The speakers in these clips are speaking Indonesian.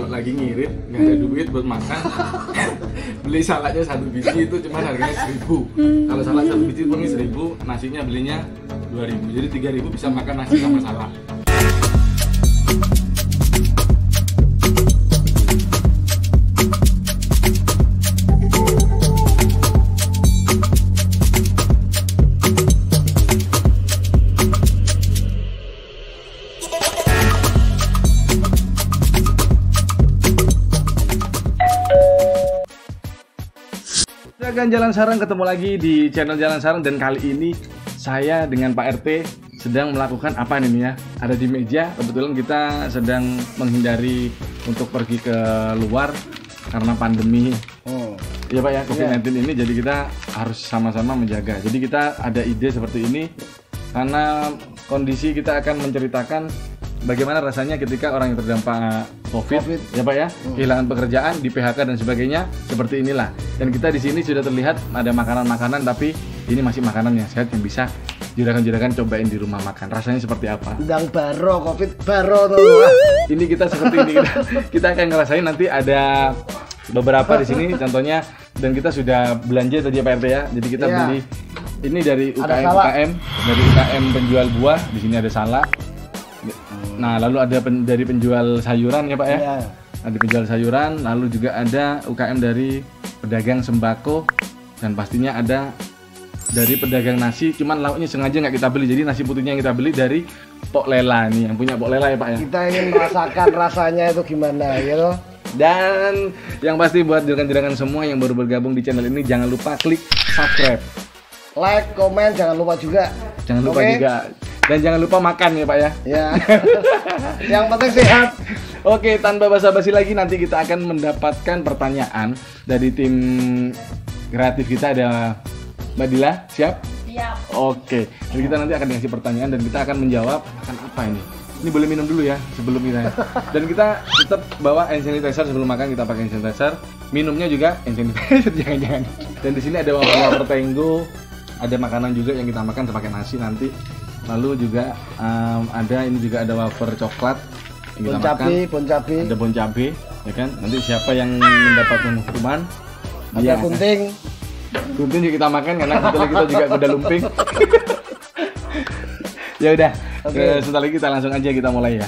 kalau lagi ngirit nggak ada duit buat makan, beli saladnya 1 biji itu cuma harganya 1.000. Kalau salad 1 biji pun 1.000, nasinya belinya 2.000. Jadi 3.000 bisa makan nasi sama salad. Jalan Sarang ketemu lagi di channel Jalan Sarang, dan kali ini saya dengan Pak RT sedang melakukan apa nih ya? Ada di meja, kebetulan kita sedang menghindari untuk pergi ke luar karena pandemi. Iya Pak ya, COVID-19 ini, jadi kita harus sama-sama menjaga. Jadi kita ada ide seperti ini karena kondisi kita akan menceritakan bagaimana rasanya ketika orang yang terdampak COVID. Ya Pak ya, kehilangan pekerjaan, di PHK dan sebagainya, seperti inilah. Dan kita di sini sudah terlihat ada makanan-makanan, tapi ini masih makanan yang sehat yang bisa juragan-juragan cobain di rumah makan. Rasanya seperti apa? Udang baro, COVID baro tuh. Ini kita seperti ini, kita akan ngerasain nanti ada beberapa di sini contohnya, dan kita sudah belanja tadi ya Pak RT ya. Jadi kita beli ini dari UKM penjual buah. Di sini ada salak. Nah, lalu ada dari penjual sayuran ya Pak ya. Ada penjual sayuran, lalu juga ada UKM dari pedagang sembako, dan pastinya ada dari pedagang nasi. Cuman lauknya sengaja nggak kita beli, jadi nasi putihnya yang kita beli dari Pok Lela nih, yang punya Pok Lela ya Pak ya. Kita ingin merasakan rasanya itu gimana ya loh. Dan yang pasti buat juragan-juragan semua yang baru bergabung di channel ini, jangan lupa klik subscribe, like, komen, jangan lupa juga. Jangan lupa juga. Dan jangan lupa makan ya Pak ya. Ya. Yang penting sehat. Oke, tanpa basa-basi lagi, nanti kita akan mendapatkan pertanyaan dari tim kreatif kita. Ada Mbak Dila, siap? Siap. Oke, jadi kita nanti akan dikasih pertanyaan dan kita akan menjawab akan apa ini. Ini boleh minum dulu ya sebelum kita. Dan kita tetap bawa hand sanitizer sebelum makan, kita pakai hand sanitizer. Minumnya juga hand sanitizer, jangan-jangan. Dan di sini ada wafer Tenggo, ada makanan juga yang kita makan pakai nasi nanti. Lalu juga ada ini juga ada wafer coklat yang kita makan. Bon cabe. Ada bon cabe, ya kan? Nanti siapa yang mendapatkan hukuman? Ada gunting. Gunting juga kita makan karena kebetulan kita juga kuda lumping. Ya udah, setelah lagi kita langsung aja kita mulai ya.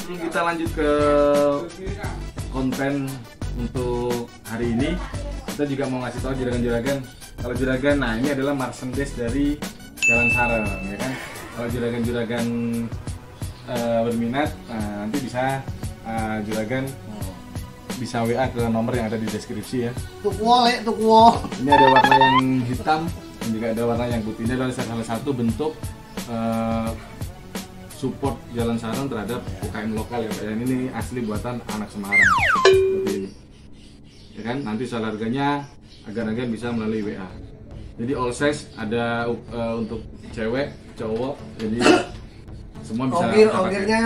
Ini kita lanjut ke konten untuk hari ini. Kita juga mau ngasih tahu juragan-juragan. Kalau juragan, nah ini adalah merchandise dari Jalan Sarang, ya kan? Kalau juragan-juragan berminat, nanti bisa juragan bisa WA ke nomor yang ada di deskripsi ya. Tukwo. Ini ada warna yang hitam dan juga ada warna yang putih. Ini adalah salah satu bentuk support Jalan Sarang terhadap UKM lokal ya Pak. Dan ini asli buatan anak Semarang. Seperti ini. Ya kan? Nanti soal harganya agar-agar bisa melalui WA. Jadi all size ada untuk cewek, cowok, jadi semua bisa pakai. Ongkirnya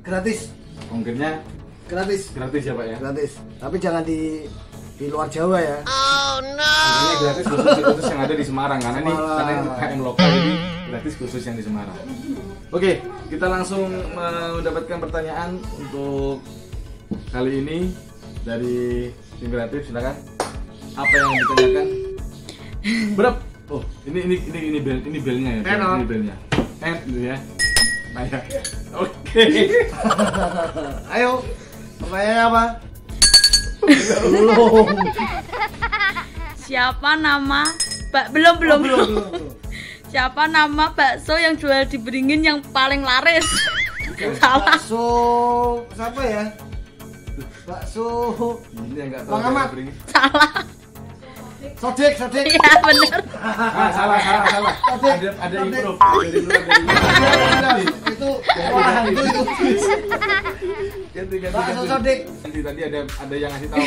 gratis. Ongkirnya gratis ya Pak ya. Gratis. Tapi jangan di luar Jawa ya. Oh no. Ongkirnya gratis khusus yang ada di Semarang karena ini UKM lokal, jadi gratis khusus yang di Semarang. Oke, kita langsung mendapatkan pertanyaan untuk kali ini dari tim kreatif. Silakan. Apa yang ditanyakan? Berapa? Oh, ini belnya ya. Ini belnya. Gitu ya. Nah ya. Oke. Ayo. Pertanyaannya apa? Siapa nama belum. Siapa nama bakso yang jual di Beringin yang paling laris? Salah. Bakso siapa ya? Bakso ini yang enggak tahu. Bang Ahmad. Salah. Sodik. Iya bener. Salah. Ada improve. Itu. Ganti. Bakso Sodik. Tadi ada yang ngasih tahu.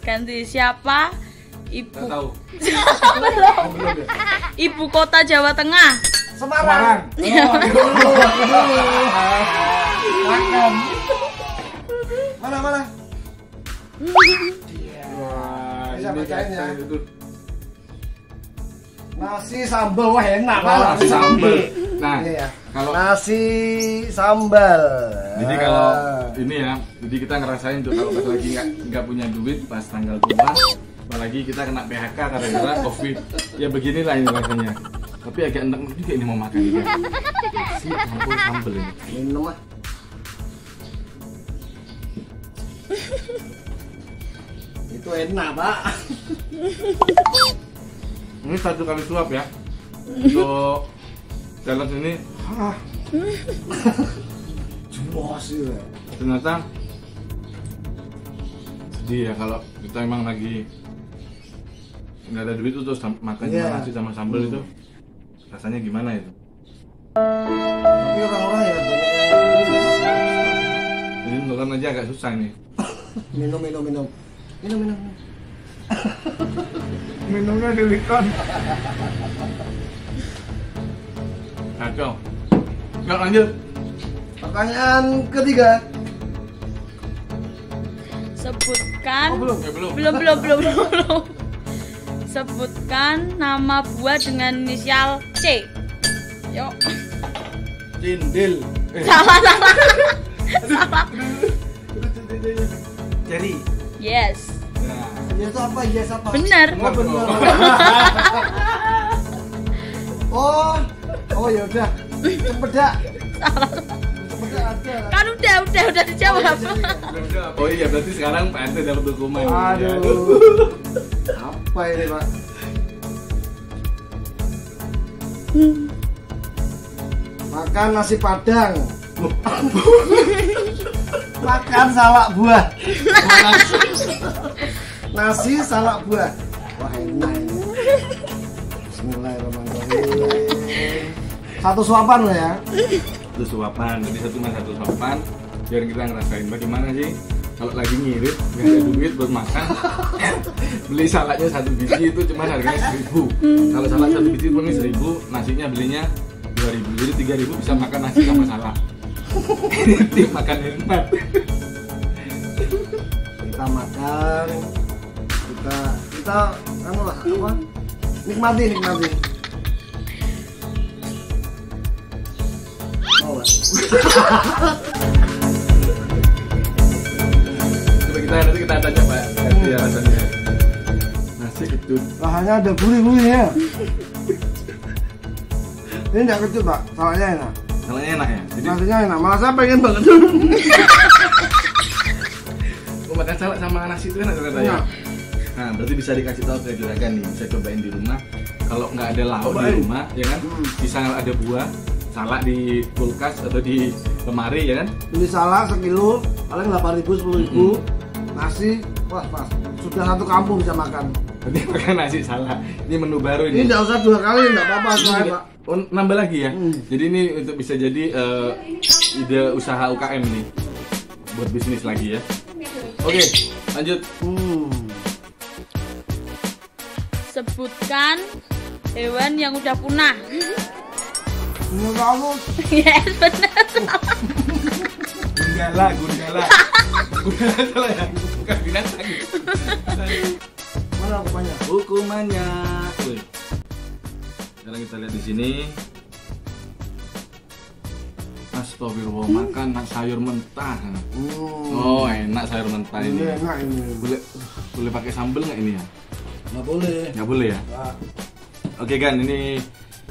Ganti siapa? Ibu. Enggak tahu. Belum. Ibu kota Jawa Tengah. Semarang. Mana? Wah, Bisa ini bacain ya. itu. Nasi sambal, wah enak Nasi sambal. Nah, Ini ya. kalau Nasi sambal. jadi kalau ini ya, jadi kita ngerasain tuh kalau pas lagi nggak punya duit pas tanggal tua, apalagi kita kena PHK gara-gara COVID. Ya beginilah ini rasanya. Tapi agak enak juga ini mau makan juga. Si campur sambal ini. minum ah. Itu enak, Pak. Ini 1 kali suap ya. Untuk challenge ini, Jumos ya. ternyata sedih ya kalau kita emang lagi nggak ada duit itu terus makan Iya. nasi sama sambal itu rasanya gimana itu? Tapi orang-orang ya banyak yang ini Jadi nonton aja agak susah ini. minum. Minumnya silikon. Kacau. Yuk lanjut. Pertanyaan ketiga. Sebutkan. Oh, belum. Ya, belum. Belum. Sebutkan nama buah dengan inisial C. Yuk. Cindil. Salah. Jadi. Yes. Nah, Yes apa? Yes apa? Bener. Oh, bener. Oh ya udah. Cempedak. Cempedak ada. Kan udah dijawab. oh iya berarti sekarang Pak Ente dapat dokumen. Aduh. Apa ini, Pak? Makan nasi padang. Makan salak buah. Nasi salak buah. Wah, enak ini. Bismillahirrahmanirrahim. Satu suapan loh ya. Itu suapan, jadi satu suapan biar kita ngerasain bagaimana sih kalau lagi ngirit nggak ada duit buat makan beli salaknya 1 biji itu cuma harganya 1.000. Kalau salak 1 biji pun 1.000, nasinya belinya 2.000, jadi 3.000 bisa makan nasi sama salak. Ini makan nikmat. Kita makan. Kita anu lah apa? Nikmati. Oh, Coba nanti kita tanya Pak, ganti ya rasanya. Nasi kecut. rasanya ada gurih-gurihnya. Ini enggak kecut, Pak. Salahnya enak. Salaknya enak ya. Jadi Nasinya enak. Malah saya pengen banget. makan salak sama nasi itu enak ternyata ya. Nah, berarti bisa dikasih tahu ke juragan nih, bisa cobain di rumah. Kalau nggak ada lauk di rumah, ya kan, bisa ada buah, salak di kulkas atau di lemari, ya kan. Beli salak sekilo paling 8.000 10.000. Nasi wah pas. Sudah satu kampung bisa makan. Nanti makan nasi salak. Ini menu baru Ini ini. enggak usah 2 kali, enggak apa-apa saya, Pak. Oh, nambah lagi ya. Jadi ini untuk bisa jadi ide usaha UKM nih, buat bisnis lagi ya. Oke, lanjut. Sebutkan hewan yang udah punah. Ini kamu Yes, bener. Gundala. Gundala salah ya, bukan binatang. mana rupanya? Hukumannya. Wih. Sekarang kita lihat di sini. Astagfirullah, makan sayur mentah. Oh, enak sayur mentah Ini ini. enak ini. Boleh pakai sambal nggak ini ya? Enggak boleh. Nggak boleh ya? Pak. Oke kan, ini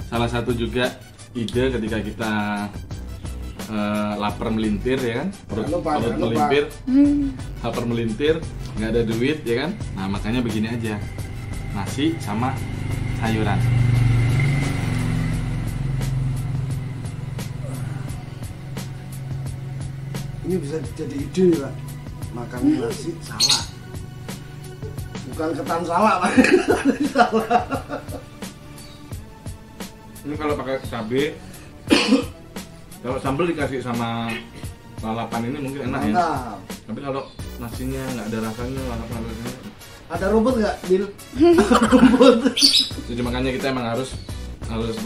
salah satu juga ide ketika kita lapar melintir ya kan, perut Jangan lupa. melintir, lapar melintir, nggak ada duit ya kan. Nah makanya begini aja, nasi sama sayuran. Ini bisa jadi ide nih, Pak. Makan nasi salak. Bukan ketan salak, Pak. Salak. Ini kalau pakai cabai, kalau sambal dikasih sama lalapan ini mungkin enak ya. Mantap. Tapi kalau nasinya nggak ada rasanya, lalapan rasanya. Ada rumput nggak, Bil? Rumput. Jadi makanya kita emang harus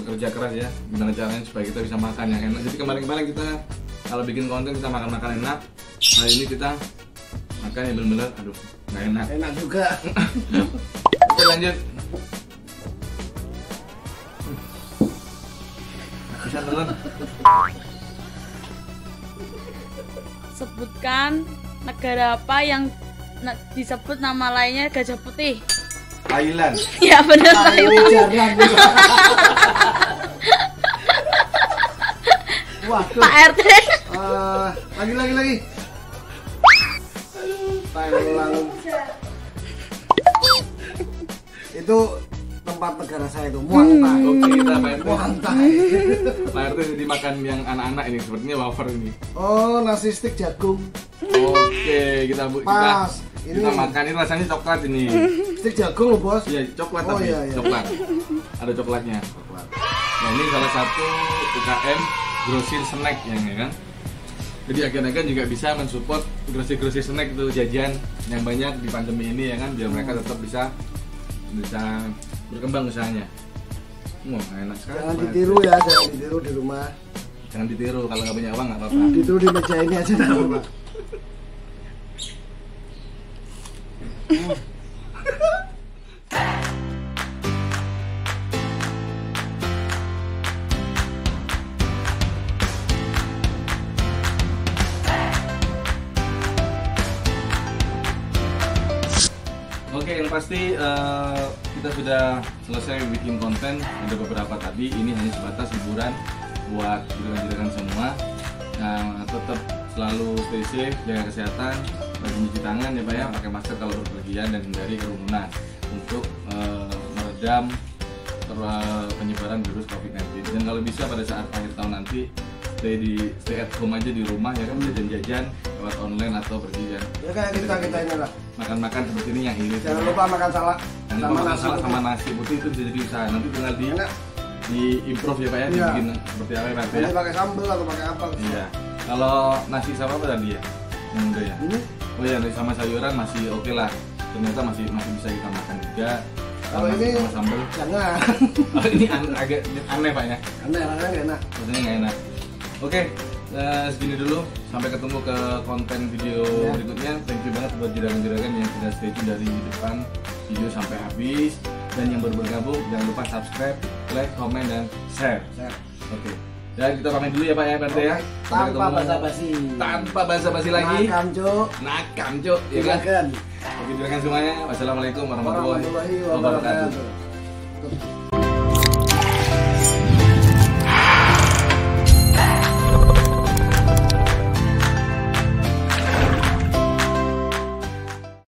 bekerja keras ya, gimana caranya supaya kita bisa makan yang enak. Jadi kemarin-kemarin kita kalau bikin konten kita makan enak, hari ini kita makan yang benar-benar aduh nggak enak. Enak juga. Oke lanjut. Bisa teman. Sebutkan negara apa yang disebut nama lainnya gajah putih. Thailand. Ya benar Thailand. Jarang. Waduh. Pak RT. Lagi. Thailand. Itu tempat negara saya itu, Muang Thai. Oke, kita Pak RT. Muang Thai. Pak RT jadi makan yang anak-anak ini, sepertinya wafer ini. Oh, nasi stik jagung. Oke, kita Pas. kita makan ini rasanya coklat ini. Stik jagung loh, Bos. Iya, coklat Oh, tapi iya. coklat. Ada coklatnya. Nah, ini salah satu UKM grosir snack ya kan. Jadi agen-agen juga bisa mensupport grosir snack itu jajan yang banyak di pandemi ini ya kan, biar mereka tetap bisa berkembang usahanya. Wah, enak sekali. Jangan ditiru ya, jangan ditiru di rumah. Jangan ditiru, kalau nggak punya uang nggak apa-apa. Ditiru di meja ini aja nggak apa-apa. Oke, yang pasti kita sudah selesai bikin konten. Ada beberapa tadi, ini hanya sebatas hiburan buat juragan-juragan semua. Nah, tetap selalu stay safe, jaga kesehatan, rajin cuci tangan ya Pak ya, pakai masker kalau berpergian dan hindari kerumunan untuk meredam penyebaran virus COVID-19. Dan kalau bisa pada saat akhir tahun nanti stay at home aja di rumah ya kan, jajan-jajan lewat online atau pergi kan. Ya kayak kita ini lah. Makan-makan seperti ini yang irit. Jangan lupa makan salak. Jangan lupa makan salak sama nasi putih, itu bisa jadi usaha. Nanti tinggal di improve ya Pak ya, Iya. dibikin seperti apa ya Pak ya. Nanti pakai sambal atau pakai apa? Iya. Kalau nasi sama apa tadi ya? Yang udah ya. Ini Oh iya, nasi sama sayuran masih oke lah. Ternyata masih bisa kita makan juga. kalau Nasi ini sama sambal. jangan. Oh ini agak aneh Pak ya. Aneh, nggak enak. Rasanya nggak enak. Oke, segini dulu. Sampai ketemu ke konten video Ya. berikutnya. Thank you banget buat juragan-juragan yang sudah stay tune dari depan video sampai habis. Dan yang baru bergabung, jangan lupa subscribe, like, komen, dan share. Saya Oke. Dan kita pamit dulu ya Pak ya, Pak RT ya. Sampai tanpa ketemu. basa-basi. Tanpa basa-basi lagi. Makan, Cuk. Nakam, Cuk. Ya kan? Silakan. Oke, juragan semuanya. Wassalamualaikum warahmatullahi Warahmatullahi wabarakatuh. wabarakatuh.